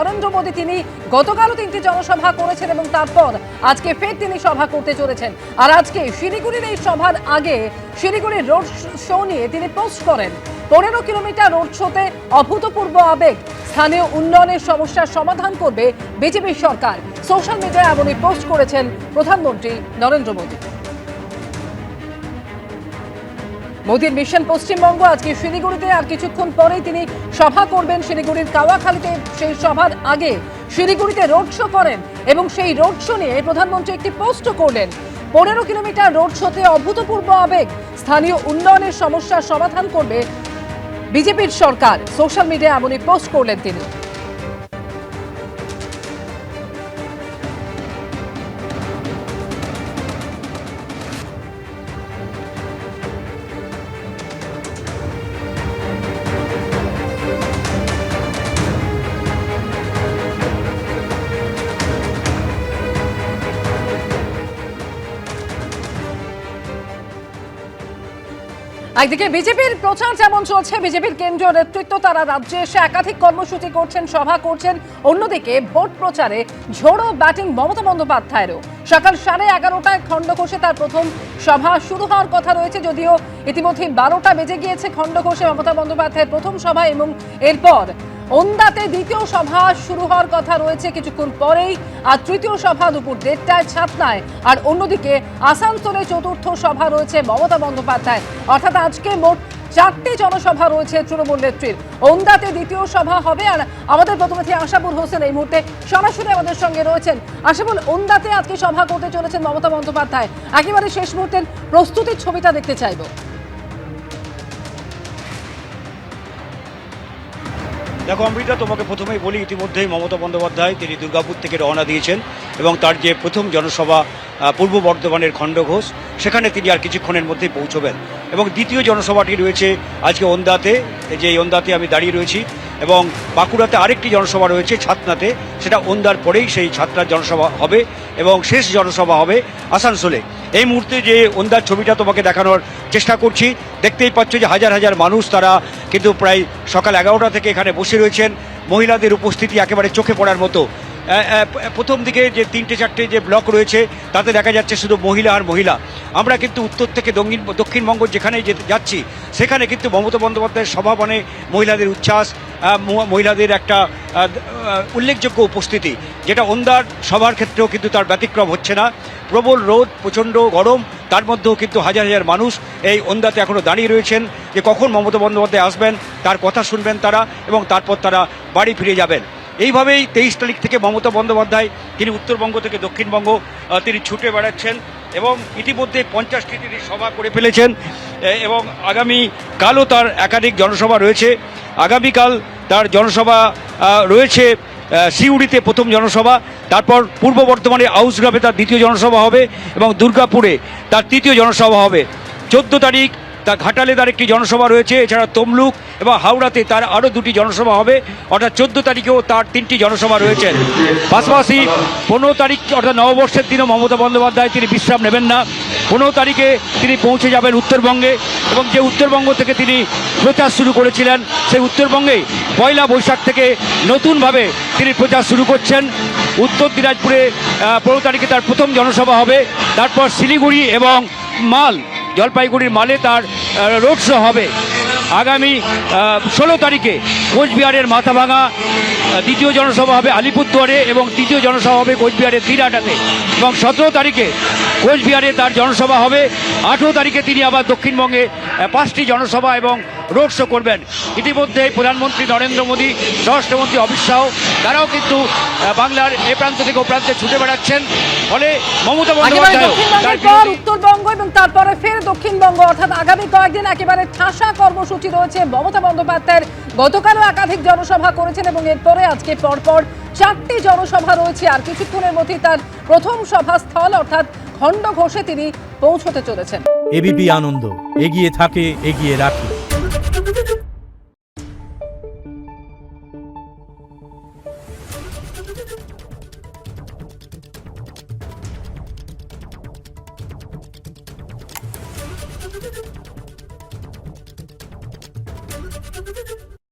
নরেন্দ্র মোদী তিনি গতকালও 3টি জনসভা করেছেন এবং তারপর আজকে ফের তিনি সভা করতে চলেছেন। আর আজকে শিলিগুড়ির এই সভার আগে শিলিগুড়ির রোড শো নিয়ে তিনি পোস্ট করেন। 15 কিলোমিটার রোড শোতে অভূতপূর্ব আবেগ, স্থানীয় উন্নয়নের সমস্যার সমাধান করবে বিজেপি সরকার। সোশ্যাল মিডিয়ায় এমনই পোস্ট করেছেন প্রধানমন্ত্রী নরেন্দ্র মোদী। মোদীর মিশন পশ্চিমবঙ্গ আজকে শিলিগুড়িতে, আর কিছুক্ষণ পরেই তিনি সভা করবেন শিলিগুড়ির কাওয়াখালীতে। সেই সভার আগে শিলিগুড়িতে রোড শো করেন এবং সেই রোড শো নিয়ে প্রধানমন্ত্রী একটি পোস্ট করলেন। 15 কিলোমিটার রোড শোতে অভূতপূর্ব আবেগ, স্থানীয় উন্নয়নের সমস্যার সমাধান করবে বিজেপির সরকার। সোশ্যাল মিডিয়ায় এমনই পোস্ট করলেন তিনি। একদিকে বিজেপির প্রচার যেমন চলছে, বিজেপির কেন্দ্রীয় নেতৃত্ব তারা রাজ্যে এসে একাধিক কর্মসূচি করছেন, সভা করছেন। অন্যদিকে ভোট প্রচারে ঝোড়ো ব্যাটিং মমতা বন্দ্যোপাধ্যায়েরও। সকাল 11:30টায় খণ্ডঘোষে তার প্রথম সভা শুরু হওয়ার কথা রয়েছে, যদিও ইতিমধ্যে 12টা বেজে গিয়েছে। খণ্ডঘোষে মমতা বন্দ্যোপাধ্যায়ের প্রথম সভা এবং এরপর ওন্দাতে দ্বিতীয় সভা শুরু হওয়ার কথা রয়েছে কিছুক্ষণ পরেই। আর তৃতীয় সভা দুপুর 1:30টায় ছাতনায়। আর অন্যদিকে আসানসোলে চতুর্থ সভা রয়েছে মমতা বন্দ্যোপাধ্যায়। অর্থাৎ আজকে মোট 4টি জনসভা রয়েছে তৃণমূল নেত্রীর। ওন্দাতে দ্বিতীয় সভা হবে। আর আমাদের প্রতিনিধি আশাবুল হোসেন এই মুহূর্তে সরাসরি আমাদের সঙ্গে রয়েছেন। আশাবুল, ওন্দাতে আজকে সভা করতে চলেছেন মমতা বন্দ্যোপাধ্যায়, একেবারে শেষ মুহূর্তের প্রস্তুতির ছবিটা দেখতে চাইবো। দেখো অমৃতা, তোমাকে প্রথমেই বলি, ইতিমধ্যেই মমতা বন্দ্যোপাধ্যায় তিনি দুর্গাপুর থেকে রওনা দিয়েছেন এবং তার যে প্রথম জনসভা পূর্ব বর্ধমানের খণ্ডঘোষ, সেখানে তিনি আর কিছুক্ষণের মধ্যেই পৌঁছবেন। এবং দ্বিতীয় জনসভাটি রয়েছে আজকে ওন্দাতে, যে ওন্দাতে আমি দাঁড়িয়ে রয়েছি। এবং বাঁকুড়াতে আরেকটি জনসভা রয়েছে ছাতনাতে, সেটা ওন্দার পরেই সেই ছাতনার জনসভা হবে এবং শেষ জনসভা হবে আসানসোলে। এই মুহূর্তে যে ওন্দার ছবিটা তোমাকে দেখানোর চেষ্টা করছি, দেখতেই পাচ্ছ যে হাজার হাজার মানুষ তারা কিন্তু প্রায় সকাল 11টা থেকে এখানে বসে রয়েছেন। মহিলাদের উপস্থিতি একেবারে চোখে পড়ার মতো। প্রথম দিকে যে 3-4টে যে ব্লক রয়েছে তাতে দেখা যাচ্ছে শুধু মহিলা আর মহিলা। আমরা কিন্তু উত্তর থেকে দক্ষিণবঙ্গ যেখানে যাচ্ছি সেখানে কিন্তু মমতা বন্দ্যোপাধ্যায়ের সভাবনে মহিলাদের উচ্ছ্বাস, মহিলাদের একটা উল্লেখযোগ্য উপস্থিতি, যেটা ওন্দার সভার ক্ষেত্রেও কিন্তু তার ব্যতিক্রম হচ্ছে না। প্রবল রোদ, প্রচণ্ড গরম, তার মধ্যেও কিন্তু হাজার হাজার মানুষ এই ওন্দাতে এখনও দাঁড়িয়ে রয়েছেন যে কখন মমতা বন্দ্যোপাধ্যায় আসবেন, তার কথা শুনবেন তারা এবং তারপর তারা বাড়ি ফিরে যাবেন। এইভাবেই 23 তারিখ থেকে মমতা বন্দ্যোপাধ্যায় তিনি উত্তরবঙ্গ থেকে দক্ষিণবঙ্গ তিনি ছুটে বেড়াচ্ছেন এবং ইতিমধ্যে 50টি তিনি সভা করে ফেলেছেন এবং আগামীকালও তার একাধিক জনসভা রয়েছে। আগামীকাল তার জনসভা রয়েছে সিউড়িতে প্রথম জনসভা, তারপর পূর্ব বর্ধমানে আউসগ্রামে তার দ্বিতীয় জনসভা হবে এবং দুর্গাপুরে তার তৃতীয় জনসভা হবে। 14 তারিখ তার ঘাটালে তার একটি জনসভা রয়েছে, এছাড়া তমলুক এবং হাওড়াতে তার আরও 2টি জনসভা হবে, অর্থাৎ 14 তারিখেও তার 3টি জনসভা রয়েছে। পাশাপাশি 15 তারিখ অর্থাৎ নববর্ষের দিনও মমতা বন্দ্যোপাধ্যায় তিনি বিশ্রাম নেবেন না। 15 তারিখে তিনি পৌঁছে যাবেন উত্তরবঙ্গে এবং যে উত্তরবঙ্গ থেকে তিনি প্রচার শুরু করেছিলেন সেই উত্তরবঙ্গেই 1 বৈশাখ থেকে নতুনভাবে তিনি প্রচার শুরু করছেন। উত্তর দিনাজপুরে 15 তারিখে তার প্রথম জনসভা হবে, তারপর শিলিগুড়ি এবং জলপাইগুড়ির মালে তার রোড শো হবে। আগামী 16 তারিখে কোচবিহারের মাথাভাঙা দ্বিতীয় জনসভা হবে আলিপুরদুয়ারে এবং তৃতীয় জনসভা হবে কোচবিহারের দিনহাটাতে এবং 17 তারিখে কোচবিহারে তার জনসভা হবে। 18 তারিখে তিনি আবার দক্ষিণবঙ্গে 5টি জনসভা এবং রোড শো করবেন। ইতিমধ্যে প্রধানমন্ত্রী নরেন্দ্র মোদী, স্বরাষ্ট্রমন্ত্রী অমিত শাহ তারাও কিন্তু বাংলার এ প্রান্ত থেকে ও প্রান্তে ছুটে বেড়াচ্ছেন। ফলে মমতা বন্দ্যোপাধ্যায় উত্তরবঙ্গ এবং তারপরে ফের দক্ষিণবঙ্গ, অর্থাৎ আগামী কয়েকদিন একেবারে ঠাসা কর্মসূচি রয়েছে মমতা বন্দ্যোপাধ্যায়ের। গতকালও একাধিক জনসভা করেছেন এবং এরপরে আজকে পরপর 4টি জনসভা রয়েছে। আর কিছুক্ষণের মধ্যেই তার প্রথম সভাস্থল অর্থাৎ খণ্ডঘোষে তিনি পৌঁছতে চলেছেন। এবিপি আনন্দ, এগিয়ে থাকে, এগিয়ে রাখে। Thank you.